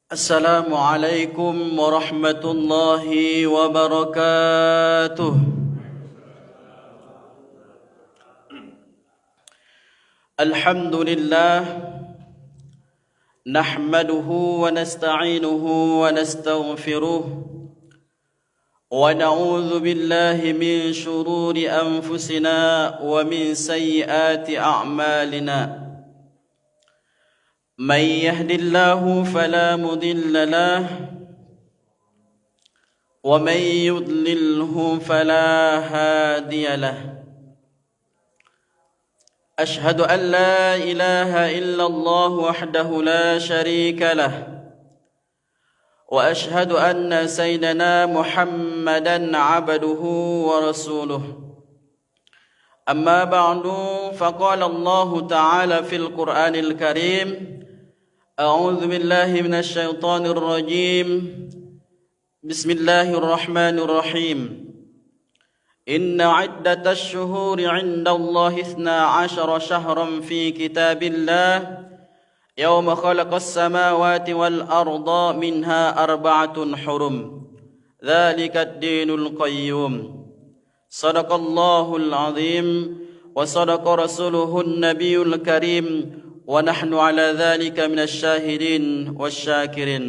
السلام عليكم ورحمة الله وبركاته. الحمد لله نحمده ونستعينه ونستغفره ونعوذ بالله من شرور أنفسنا ومن سيئات أعمالنا. من يهد الله فلا مضل له ومن يضلله فلا هادي له. أشهد أن لا إله إلا الله وحده لا شريك له وأشهد أن سيدنا محمدا عبده ورسوله. أما بعد فقال الله تعالى في القرآن الكريم: أعوذ بالله من الشيطان الرجيم. بسم الله الرحمن الرحيم. إن عدة الشهور عند الله 12 شهرا في كتاب الله يوم خلق السماوات والأرض منها 4 حرم ذلك الدين القيوم. صدق الله العظيم وصدق رسوله النبي الكريم ونحن على ذلك من الشاهدين والشاكرين.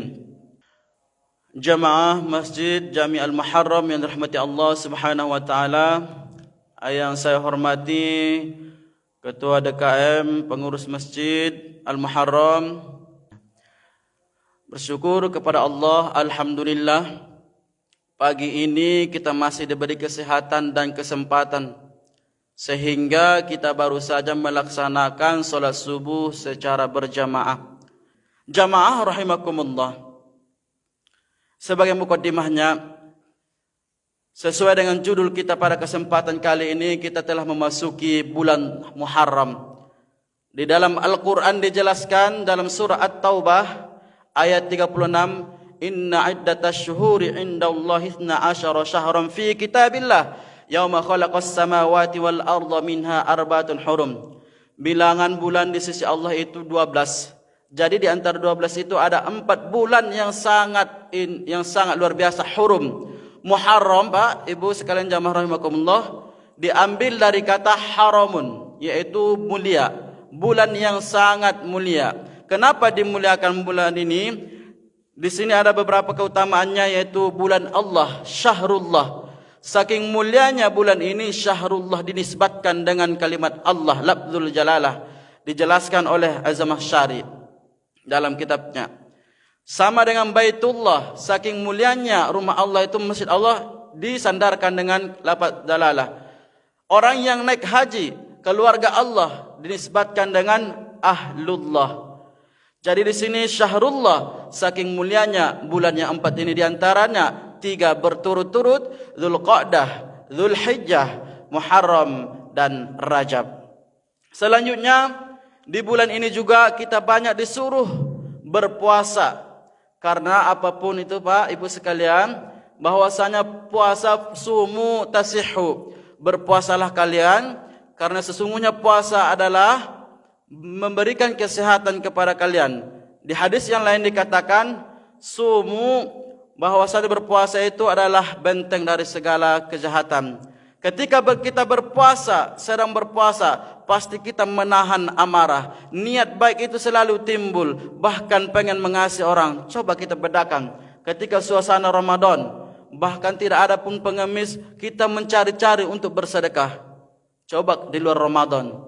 Jamaah Masjid Jami Al-Muharram yang dirahmati Allah Subhanahu wa taala, yang saya hormati Ketua DKM Pengurus Masjid Al-Muharram, bersyukur kepada Allah, alhamdulillah pagi ini kita masih diberi kesehatan dan kesempatan sehingga kita baru saja melaksanakan solat subuh secara berjamaah. Jamaah rahimakumullah, sebagai mukaddimahnya, sesuai dengan judul kita pada kesempatan kali ini, kita telah memasuki bulan Muharram. Di dalam Al-Quran dijelaskan dalam surah At-Taubah ayat 36, Inna iddatasy syuhuri indallahi 12 syahran fi kitabillah yauma khalaqas samawati wal arda minha 4 hurum. Bilangan bulan di sisi Allah itu 12. Jadi di antara 12 itu ada 4 bulan yang sangat luar biasa, hurum. Muharram, Pak, Ibu sekalian jamaah rahimakumullah, diambil dari kata haramun, yaitu mulia, bulan yang sangat mulia. Kenapa dimuliakan bulan ini? Di sini ada beberapa keutamaannya, yaitu bulan Allah, syahrullah. Saking mulianya bulan ini, syahrullah dinisbatkan dengan kalimat Allah, lafzul jalalah, dijelaskan oleh Azamah Syari dalam kitabnya. Sama dengan Baitullah, saking mulianya rumah Allah itu, masjid Allah, disandarkan dengan lafaz jalalah. Orang yang naik haji, keluarga Allah, dinisbatkan dengan ahlullah. Jadi di sini syahrullah, saking mulianya bulan yang 4 ini, diantaranya 3 berturut-turut, Dzulqa'dah, Dzulhijjah, Muharram dan Rajab. Selanjutnya di bulan ini juga kita banyak disuruh berpuasa. Karena apapun itu, Pak, Ibu sekalian, bahwasanya puasa sumu tasihhu, berpuasalah kalian, karena sesungguhnya puasa adalah memberikan kesehatan kepada kalian. Di hadis yang lain dikatakan sumu, bahwasanya berpuasa itu adalah benteng dari segala kejahatan. Ketika kita berpuasa, sedang berpuasa, pasti kita menahan amarah. Niat baik itu selalu timbul, bahkan pengen mengasihi orang. Coba kita bedakan, ketika suasana Ramadan, bahkan tidak ada pun pengemis, kita mencari-cari untuk bersedekah. Coba di luar Ramadan,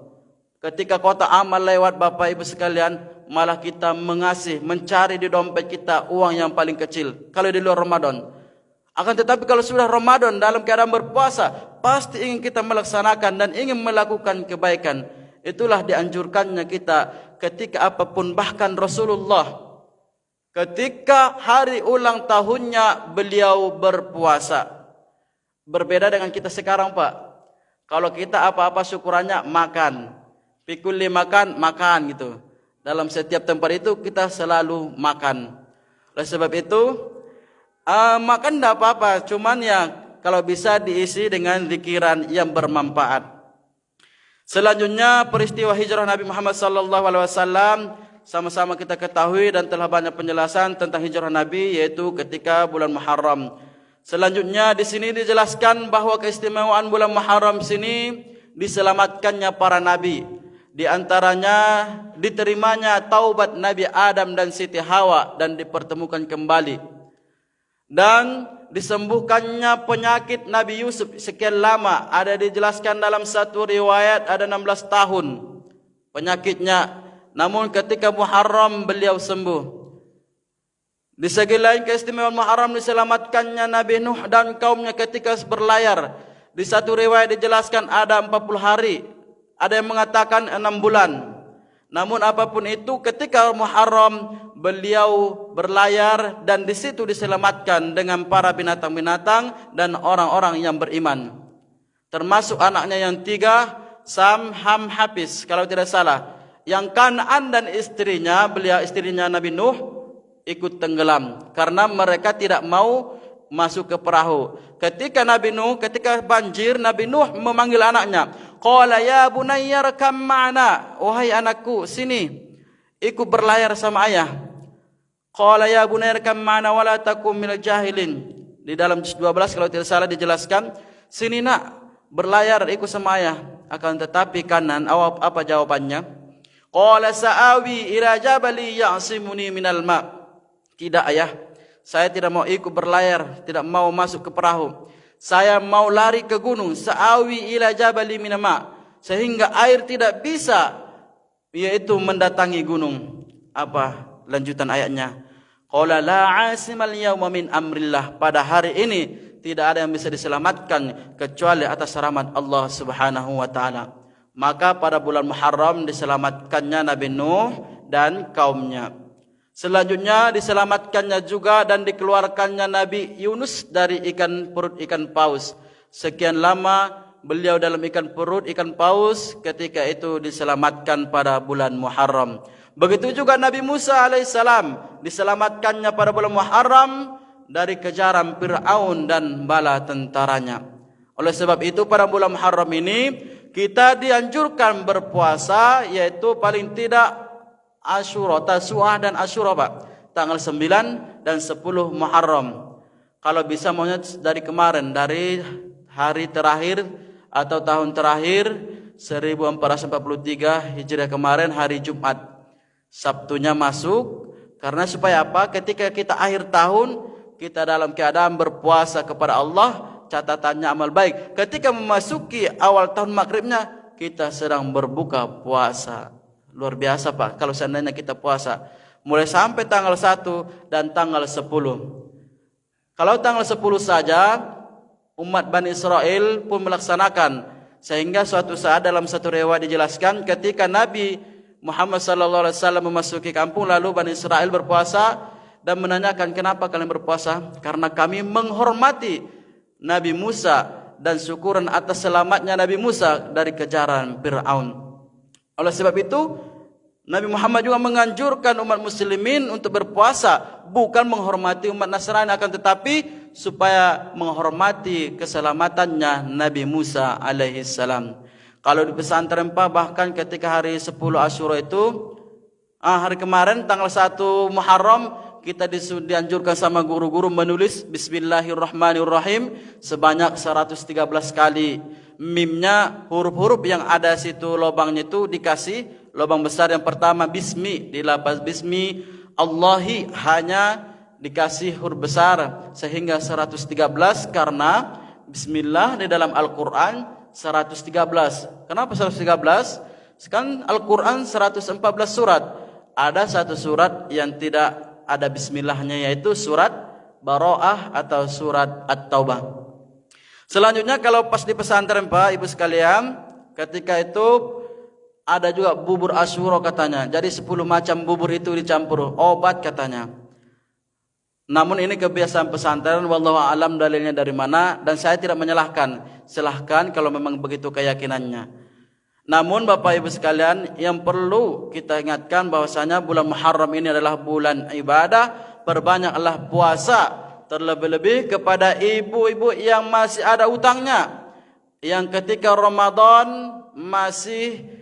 ketika kota amal lewat, Bapak Ibu sekalian, malah kita mengasih, mencari di dompet kita uang yang paling kecil. Kalau di luar Ramadan. Akan tetapi kalau sudah Ramadan, dalam keadaan berpuasa, pasti ingin kita melaksanakan dan ingin melakukan kebaikan. Itulah dianjurkannya kita ketika apapun. Bahkan Rasulullah ketika hari ulang tahunnya beliau berpuasa. Berbeda dengan kita sekarang, Pak. Kalau kita apa-apa syukurannya makan. Pikulli makan gitu. Dalam setiap tempat itu kita selalu makan. Oleh sebab itu, makan tidak apa-apa, cuman ya kalau bisa diisi dengan zikiran yang bermanfaat. Selanjutnya peristiwa hijrah Nabi Muhammad sallallahu alaihi wasallam sama-sama kita ketahui dan telah banyak penjelasan tentang hijrah Nabi, yaitu ketika bulan Muharram. Selanjutnya di sini dijelaskan bahawa keistimewaan bulan Muharram sini diselamatkannya para nabi. Di antaranya diterimanya taubat Nabi Adam dan Siti Hawa dan dipertemukan kembali. Dan disembuhkannya penyakit Nabi Yusuf sekian lama. Ada dijelaskan dalam satu riwayat ada 16 tahun penyakitnya. Namun ketika Muharram beliau sembuh. Di segi lain keistimewaan Muharram diselamatkannya Nabi Nuh dan kaumnya ketika berlayar. Di satu riwayat dijelaskan ada 40 hari. Ada yang mengatakan 6 bulan. Namun apapun itu ketika Muharram beliau berlayar dan di situ diselamatkan dengan para binatang-binatang dan orang-orang yang beriman. Termasuk anaknya yang 3, Sam, Ham, Hafiz kalau tidak salah. Yang Kan'an dan istrinya Nabi Nuh ikut tenggelam karena mereka tidak mau masuk ke perahu. Ketika banjir, Nabi Nuh memanggil anaknya. Qala ya bunayya rakam ma'ana. Wahai anakku, sini. Ikut berlayar sama ayah. Qala ya bunayya rakam ma'ana wa la takum minal jahilin. Di dalam juz 12 kalau tidak salah dijelaskan, sini nak, berlayar ikut sama ayah. Akan tetapi Kanan, apa jawabannya? Qala sa'awi ila jabali ya'simuni minal ma'. Tidak ayah, saya tidak mau ikut berlayar, tidak mau masuk ke perahu. Saya mau lari ke gunung, sa'awi ila jabali minama, sehingga air tidak bisa yaitu mendatangi gunung. Apa lanjutan ayatnya? Qala la 'asimal yawma min amrillah. Pada hari ini tidak ada yang bisa diselamatkan kecuali atas rahmat Allah Subhanahu wa taala. Maka pada bulan Muharram diselamatkannya Nabi Nuh dan kaumnya. Selanjutnya diselamatkannya juga dan dikeluarkannya Nabi Yunus dari perut ikan paus. Sekian lama beliau dalam perut ikan paus, ketika itu diselamatkan pada bulan Muharram. Begitu juga Nabi Musa alaihissalam diselamatkannya pada bulan Muharram dari kejaran Fir'aun dan bala tentaranya. Oleh sebab itu pada bulan Muharram ini kita dianjurkan berpuasa, yaitu paling tidak Asyura, Tasu'ah dan Asyura Pak. Tanggal 9 dan 10 Muharram. Kalau bisa maunya dari kemarin, dari hari terakhir atau tahun terakhir 1443 Hijriah kemarin, hari Jumat. Sabtunya masuk, karena supaya apa? Ketika kita akhir tahun, kita dalam keadaan berpuasa kepada Allah, catatannya amal baik. Ketika memasuki awal tahun maghribnya, kita sedang berbuka puasa. Luar biasa Pak, kalau seandainya kita puasa mulai sampai tanggal 1 dan tanggal 10. Kalau tanggal 10 saja umat Bani Israel pun melaksanakan, sehingga suatu saat dalam satu riwayat dijelaskan ketika Nabi Muhammad SAW memasuki kampung, lalu Bani Israel berpuasa dan menanyakan, kenapa kalian berpuasa? Karena kami menghormati Nabi Musa dan syukuran atas selamatnya Nabi Musa dari kejaran Fir'aun. Oleh sebab itu Nabi Muhammad juga menganjurkan umat muslimin untuk berpuasa, bukan menghormati umat Nasrani, akan tetapi supaya menghormati keselamatannya Nabi Musa alaihissalam. Kalau di pesantren Pak, bahkan ketika hari 10 Asyura itu, hari kemarin tanggal 1 Muharram, kita dianjurkan sama guru-guru menulis Bismillahirrahmanirrahim sebanyak 113 kali. Mimnya, huruf-huruf yang ada situ lubangnya itu dikasih lubang besar yang pertama bismi, dilapaz bismi, Allahi hanya dikasih huruf besar sehingga 113, karena bismillah di dalam Al-Quran 113. Kenapa 113? Kan Al-Quran 114 surat. Ada satu surat yang tidak ada bismillahnya, yaitu surat Bara'ah atau surat At-Taubah. Selanjutnya kalau pas di pesantren Pak, Ibu sekalian, ketika itu ada juga bubur Asyura katanya. Jadi 10 macam bubur itu dicampur, obat katanya. Namun ini kebiasaan pesantren, wallahu a'lam dalilnya dari mana, dan saya tidak menyalahkan. Silahkan kalau memang begitu keyakinannya. Namun Bapak Ibu sekalian, yang perlu kita ingatkan bahwasanya bulan Muharram ini adalah bulan ibadah, perbanyaklah puasa. Terlebih-lebih kepada ibu-ibu yang masih ada utangnya, yang ketika Ramadan masih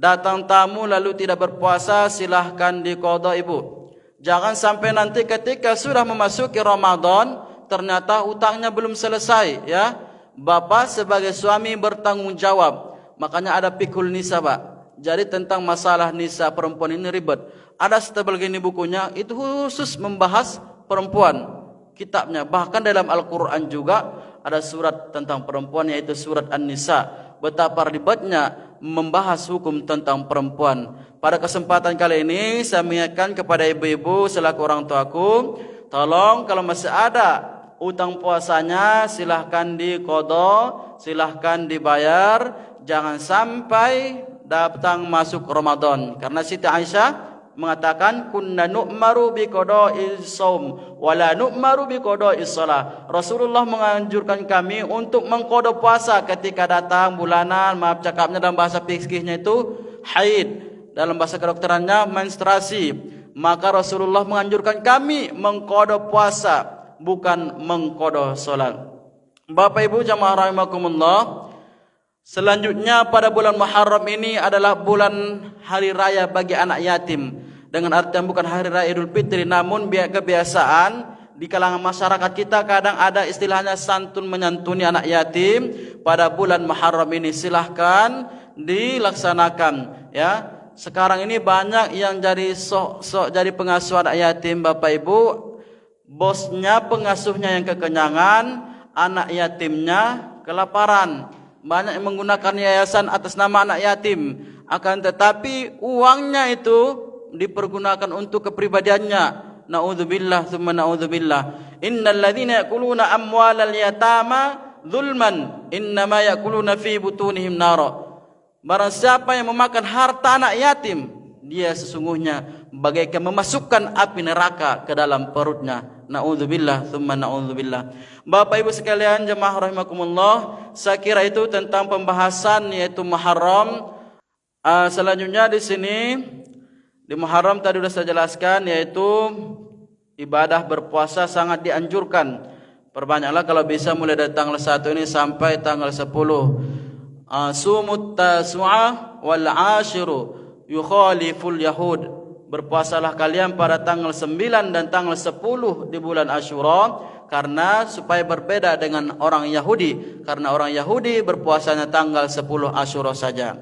Datang tamu lalu tidak berpuasa, silahkan diqadha ibu. Jangan sampai nanti ketika sudah memasuki Ramadan ternyata utangnya belum selesai, ya. Bapak sebagai suami bertanggung jawab. Makanya ada fikul nisa, Pak. Jadi tentang masalah nisa perempuan ini ribet. Ada setebal gini bukunya, itu khusus membahas perempuan. Kitabnya, bahkan dalam Al-Quran juga ada surat tentang perempuan, yaitu surat An-Nisa. Betapa ribetnya membahas hukum tentang perempuan. Pada kesempatan kali ini saya mengingatkan kepada ibu-ibu selaku orang tuaku, tolong kalau masih ada utang puasanya silahkan diqadha, silahkan dibayar, jangan sampai datang masuk Ramadan. Karena Siti Aisyah mengatakan kunna nu'maru biqada'is shaum wa la nu'maru biqada'is shalah. Rasulullah menganjurkan kami untuk mengqada puasa ketika datang bulanan, maaf cakapnya dalam bahasa fikihnya itu haid, dalam bahasa kedokterannya menstruasi. Maka Rasulullah menganjurkan kami mengqada puasa, bukan mengqada salat. Bapak Ibu jamaah rahimakumullah, selanjutnya pada bulan Muharram ini adalah bulan hari raya bagi anak yatim. Dengan artian bukan hari raya Idul Fitri, namun kebiasaan di kalangan masyarakat kita kadang ada istilahnya santun menyantuni anak yatim pada bulan Muharram ini. Silahkan dilaksanakan, ya. Sekarang ini banyak yang jadi sok jadi pengasuh anak yatim, Bapak Ibu. Bosnya, pengasuhnya yang kekenyangan, anak yatimnya kelaparan. Banyak yang menggunakan yayasan atas nama anak yatim, akan tetapi uangnya itu dipergunakan untuk kepribadiannya. Na'udzubillah tsumma na'udzubillah. Innal ladzina ya'kuluna amwalal yatama zulman innama ya'kuluna fi butunihim nara. Barang siapa yang memakan harta anak yatim, dia sesungguhnya bagaikan memasukkan api neraka ke dalam perutnya. Na'udzubillah tsumma na'udzubillah. Bapak Ibu sekalian jemaah rahimakumullah, saya kira itu tentang pembahasan yaitu Muharram. Selanjutnya di sini di Muharram tadi sudah saya jelaskan, yaitu ibadah berpuasa sangat dianjurkan. Perbanyaklah kalau bisa mulai dari tanggal 1 ini sampai tanggal 10. Sumut tas'a wal 'ashiru yukhaliful yahud. Berpuasalah kalian pada tanggal 9 dan tanggal 10 di bulan Asyura, karena supaya berbeda dengan orang Yahudi, karena orang Yahudi berpuasanya tanggal 10 Asyura saja.